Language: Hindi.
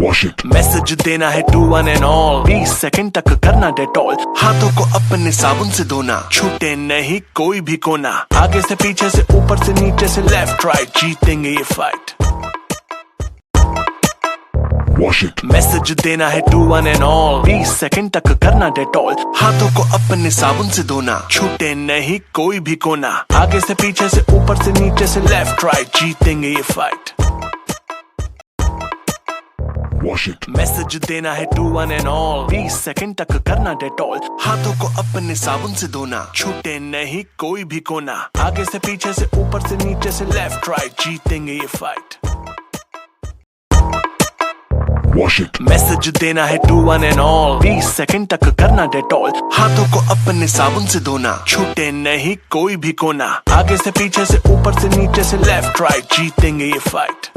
Wash it. मैसेज देना है to one and all, 20 second तक करना डेटॉल, हाथों को अपने साबुन से धोना, छूटे नहीं कोई भी कोना, आगे से पीछे से ऊपर से नीचे से लेफ्ट राइट, जीतेंगे ये फाइट। Wash it. मैसेज देना है to one and all, 20 second तक करना डेटॉल, हाथों को अपने साबुन से धोना, छूटे नहीं कोई भी कोना, आगे से पीछे से ऊपर से नीचे से लेफ्ट राइट, जीतेंगे ये फाइट। Wash it. मैसेज देना है to one and all, 20 second तक करना डेटॉल, हाथों को अपने साबुन से धोना, छूटे नहीं कोई भी कोना, आगे से पीछे से ऊपर से नीचे से लेफ्ट राइट, जीतेंगे ये फाइट। Wash it. मैसेज देना है to one and all, 20 second तक करना डेटॉल, हाथों को अपने साबुन से धोना, छूटे नहीं कोई भी कोना, आगे से पीछे से ऊपर से नीचे से लेफ्ट राइट, जीतेंगे ये फाइट।